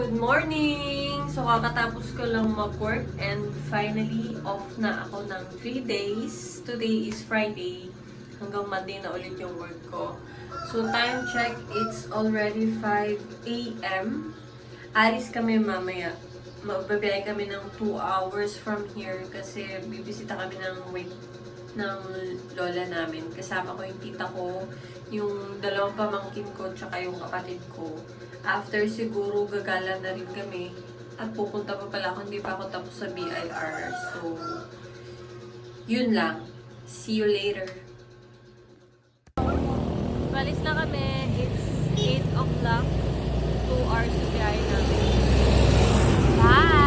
Good morning! So, kakatapos ko lang mag-work and finally off na ako ng 3 days. Today is Friday. Hanggang Monday na ulit yung work ko. So, time check, it's already 5 a.m. Alis kami mamaya. Magbabiyay kami ng 2 hours from here kasi bibisita kami ng lola namin. Kasama ko yung tita ko, yung dalawang pamangkin ko, tsaka yung kapatid ko. After siguro gagala na rin kami at pupunta pa pala ako, hindi pa ako tapos sa BIR. So, yun lang. See you later. Balis na kami. It's 8 o'clock. 2 hours sa biyahe namin. Bye!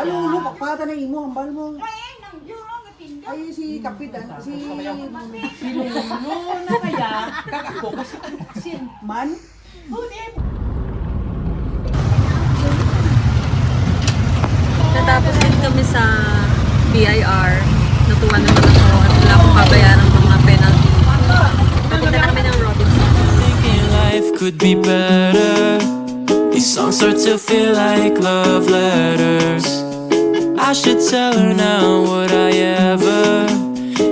Lulo, pakpata na imo, hambal mo. Ay, si Kapit, si Lulo na kaya, kakako kasi man. Natapos din kami sa BIR. Natuwa naman ako at wala akong babayaran ng mga penalty. Papunta na kami ng Robinson. Thinking life could be better. These songs start to feel like love letters. I should tell her now, would I ever?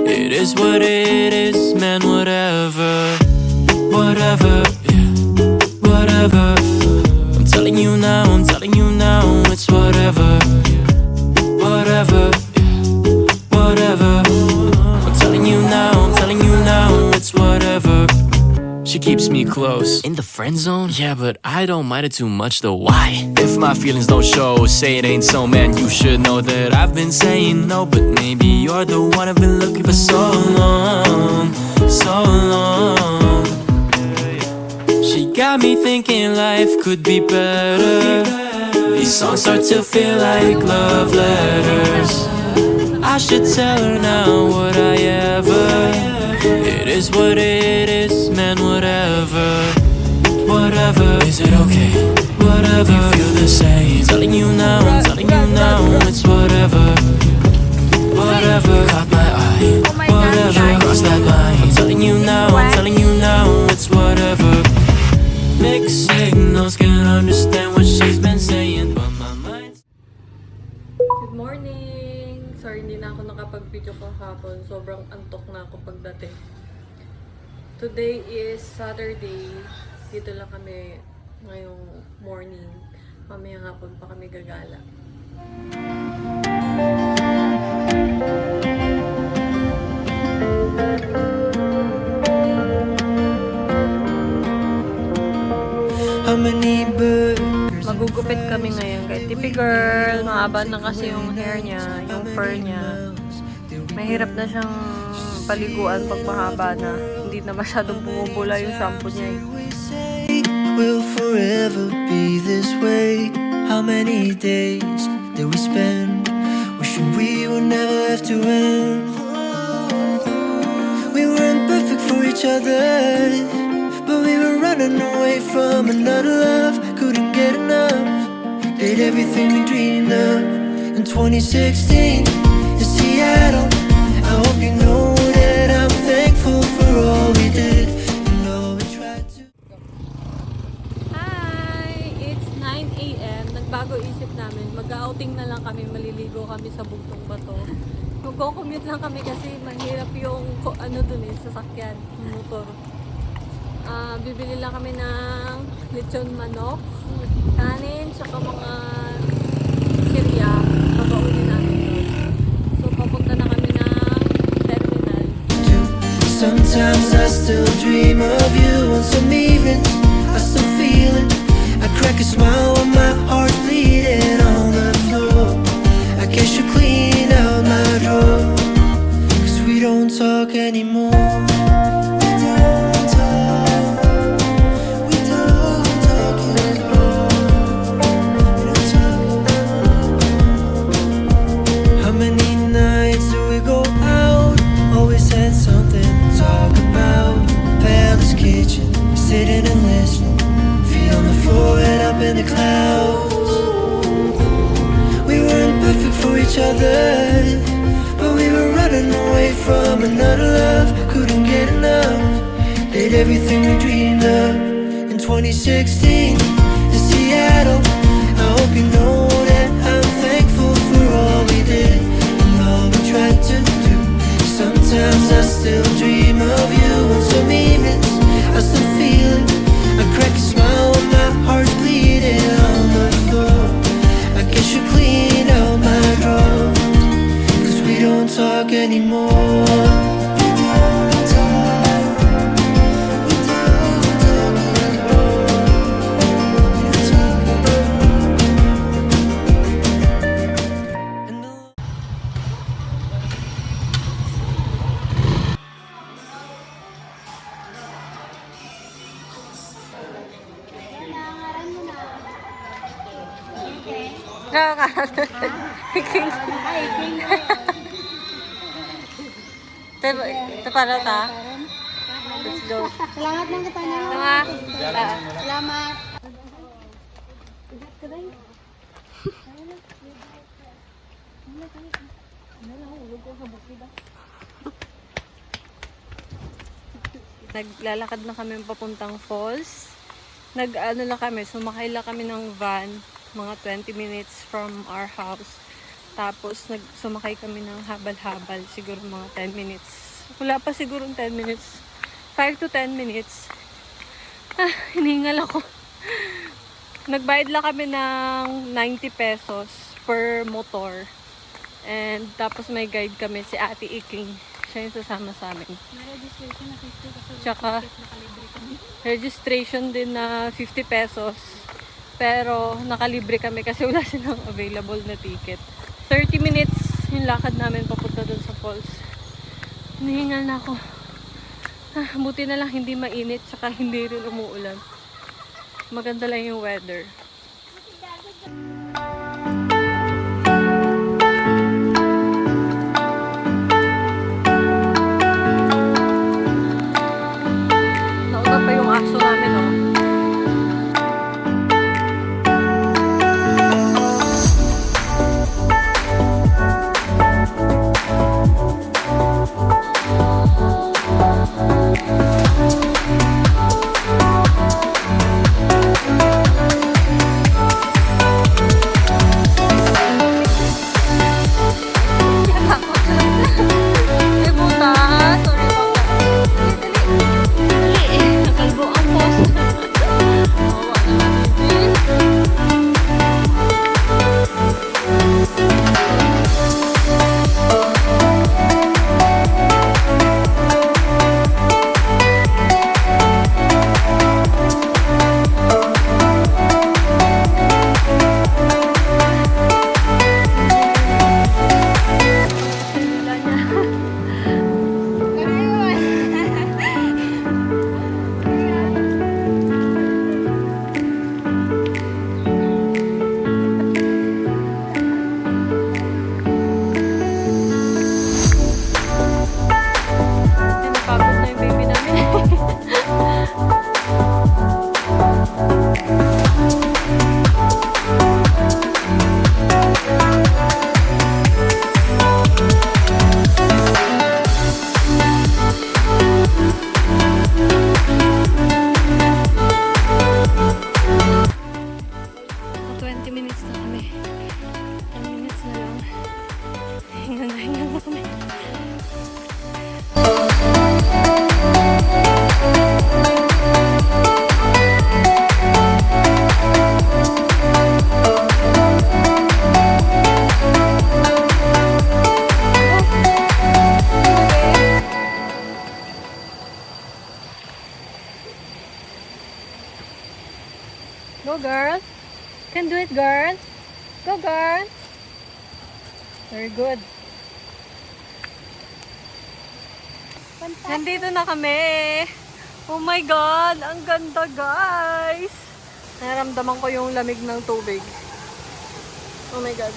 It is what it is, man, whatever. Whatever, yeah, whatever. I'm telling you now, it's whatever. Whatever, yeah, whatever. I'm telling you now, it's whatever. She keeps me close. In the friend zone? Yeah, but I don't mind it too much though. Why? If my feelings don't show, say it ain't so, man, you should know that I've been saying no. But maybe you're the one I've been looking for so long, so long. She got me thinking life could be better. These songs start to feel like love letters. I should tell her now, would I ever? It is what it is, man, whatever. Whatever, is it okay? Whatever, you feel the same. Telling you now, it's whatever. Whatever, caught my eye. Whatever, cross that line. I'm telling you now, it's whatever. Mixed signals, can't understand what she's been saying, but my mind's... Good morning! Sorry, hindi na ako nakapag-video kahapon. Sobrang antok na ako pagdating. Today is Saturday. Dito lang kami ngayong morning. Mamayang hapon pa kami gagala. How many burgers? Magugupit kami ngayon kay Tipi Girl. Mahaba na kasi yung hair niya, yung fur niya. Mahirap na siyang paliguan pag mahaba na. Hindi na masyadong bumubula yung shampoo niya. Will forever be this way. How many days did we spend wishing we would never have to end? We weren't perfect for each other, but we were running away from another love. Couldn't get enough. Did everything we dreamed of in 2016 in Seattle. I hope you know that I'm thankful for all we did and all we tried to. Hi! It's 9 a.m. Nagbago isip namin. Mag-outing na lang kami. Maliligo kami sa Bugtong Bato. Mag-commute lang kami kasi mahirap yung sasakyan, yung motor. Bibili lang kami ng lechon manok, kanin, tsaka mga sirya. Babaunin namin yun. So, papunta na kami ng terminal. Sometimes I still dream of you, and some evenings I still feel it. I crack a smile when my heart's bleeding on the floor. I guess you clean out my drawer, 'cause we don't talk anymore. We don't talk. We don't talk anymore. We don't talk anymore. How many nights do we go out? Always had something to talk about. Palace kitchen, sitting and listening. Feet on the floor and up in the clouds. We weren't perfect for each other, but we were running away from another love. Couldn't get enough. Did everything we dreamed of in 2016 in Seattle. I hope you know that I'm thankful for all we did and all we tried to do. Sometimes I still dream of you, and some evenings I still feel it. I crack a smile when my heart's bleeding on the floor. I guess you clean out my drawer, 'cause we don't talk anymore. We don't talk. We don't talk anymore. We don't talk anymore. And the- Ito para ta? Let's go. Salamat lang kita na. Tama? Salamat. Naglalakad na kami papuntang falls. Nag-ano lang kami, sumakay lang kami ng van, mga 20 minutes from our house. Tapos sumakay kami ng habal-habal, siguro mga 10 minutes. Wala pa siguro 10 minutes. 5 to 10 minutes. Hiningal ako. Nagbayad lang kami ng 90 pesos per motor. And tapos may guide kami, si Ate Iking. Siya yung sasama sa amin. Tsaka registration din na 50 pesos. Pero nakalibre kami kasi wala silang available na ticket. 30 minutes yung lakad namin papunta dun sa falls. Nahingal na ako. Buti na lang hindi mainit tsaka hindi rin umuulan. Maganda lang yung weather. Nauna pa yung aso namin, oh. Go, girl. Can do it, girl. Go, girl. Very good. Nandito na kami. Oh my God! Ang ganda, guys! Naramdaman ko yung lamig ng tubig. Oh my God.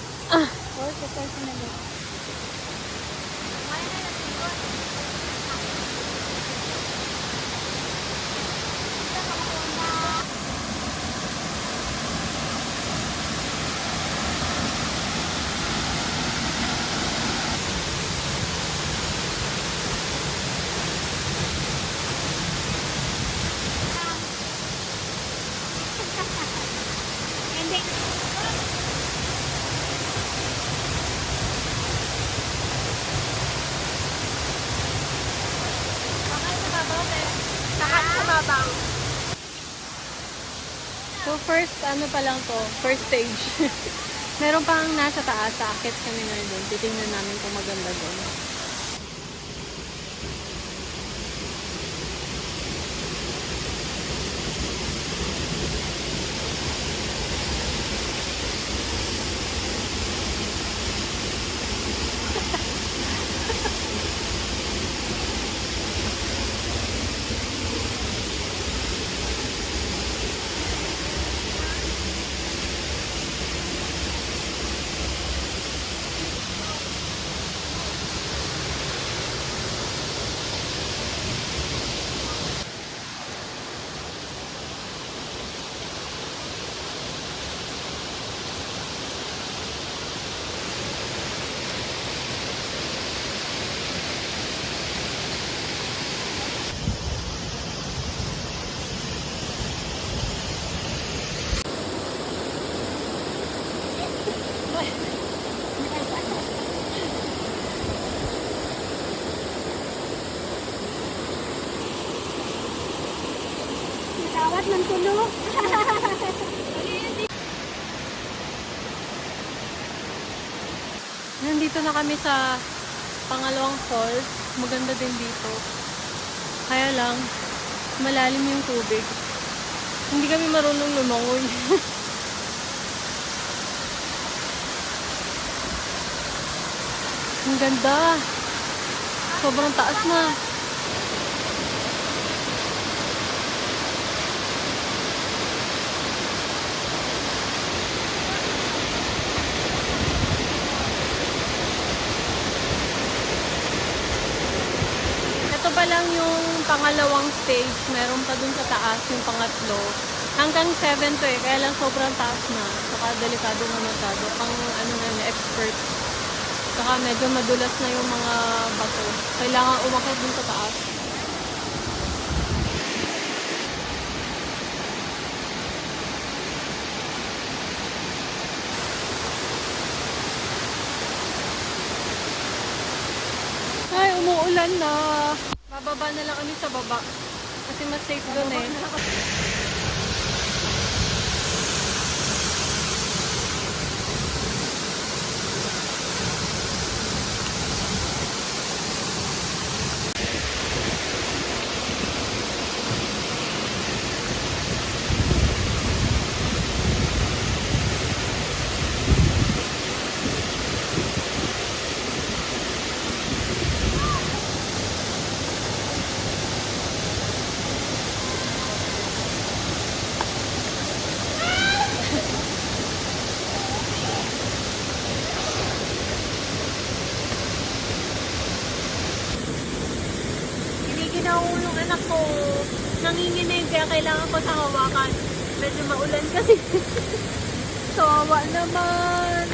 So first, ano pa lang to, first stage. Meron pang nasa taas, aakit kami ngayon doon. Titingnan namin kung maganda doon. Tawat ng tulo. Nandito na kami sa pangalawang falls. Maganda din dito. Kaya lang, malalim yung tubig. Hindi kami marunong lumangoy. Ang ganda. Sobrang taas na. Ito pa lang yung pangalawang stage. Meron pa dun sa taas yung pangatlo. Hanggang 7 to eh. Kaya lang sobrang taas na. Saka delikado na masyado. Pang ano na yun, expert. Saka medyo madulas na yung mga bato. Kailangan umakyat dun sa taas. Ay, umuulan na. Bababa na lang kami sa baba. Kasi mas safe doon eh. Kinahulong anak ko. Nanginginig kaya kailangan ko sa hawakan. Medyo maulan kasi. Sawa naman.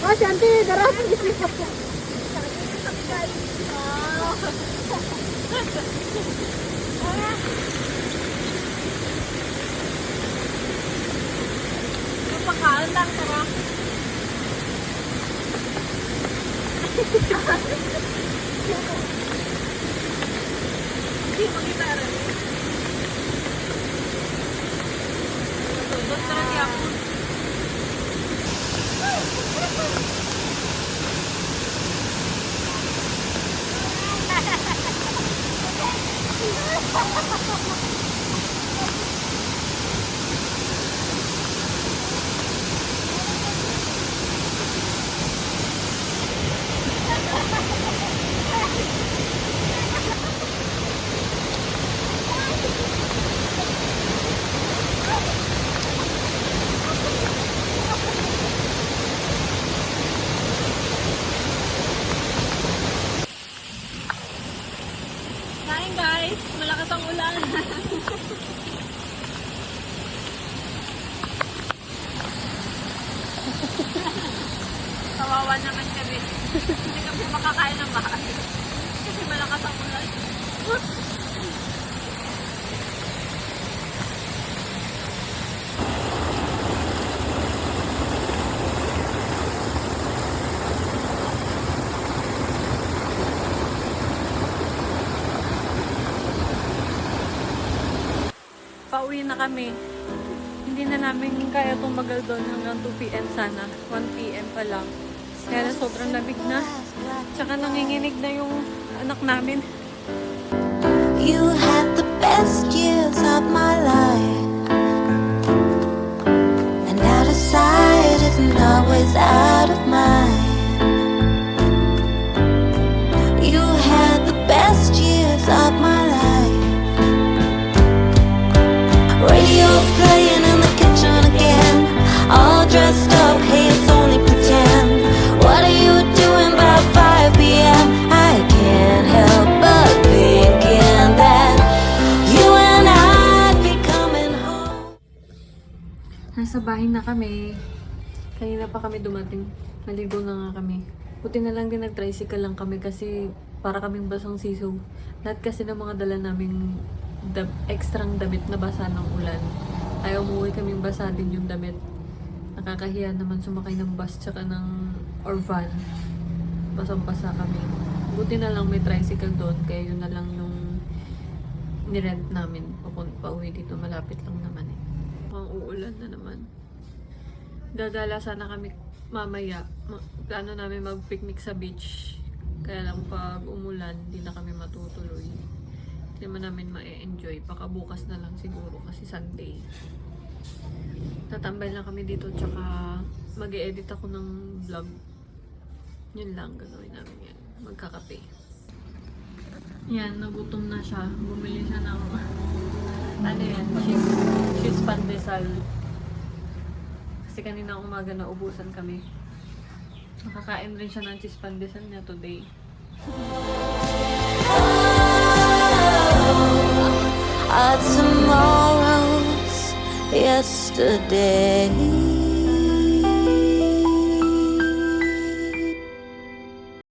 Oh, Shanti, darap. Pakaan lang, tara. Hindi, mag-gitara rin. Basta lang ako. ulan. Kawawa naman kami. Hindi kami makakain ng bahay. Kasi malakas ang ulan. Pauwi na kami. Hindi na namin kaya tumagal doon hanggang 2 p.m. sana. 1 p.m. pa lang. Kaya sobrang lamig na. Tsaka nanginginig na yung anak namin. You had the best years of my life, and out of sight isn't always out of mind. You had the best years of my life. Radio's playing in the kitchen again, all dressed up, hey, it's only pretend. What are you doing by 5 p.m.? I can't help but thinking that you and I'd be coming home. Nasa bahay na kami. Kanina pa kami dumating. Naligo na nga kami. Buti na lang din nag-tricycle lang kami kasi para kaming basang siso. Lahat kasi ng mga dala naming ekstrang damit na basa ng ulan. Ayaw umuwi kaming basa din yung damit. Nakakahiya naman sumakay ng bus tsaka ng or van. Basang-basa kami. Buti na lang may tricycle doon kaya yun na lang yung nirent namin pauwi dito. Malapit lang naman eh. Mukhang uulan na naman. Gagala sana kami mamaya. Plano namin mag-picnic sa beach. Kaya lang pag umulan, hindi na kami matutuloy. Hindi man namin ma-enjoy. Baka bukas na lang siguro kasi Sunday. Tatambay lang kami dito tsaka mag-e-edit ako ng vlog. Yun lang gagawin namin yan. Magkakape. Yan, nagutom na siya. Bumili siya ng ano yan, cheese pandesal. Kasi kanina umaga na ubusan kami. Nakakain rin siya ng cheese pandesal niya today. Our tomorrows yesterday.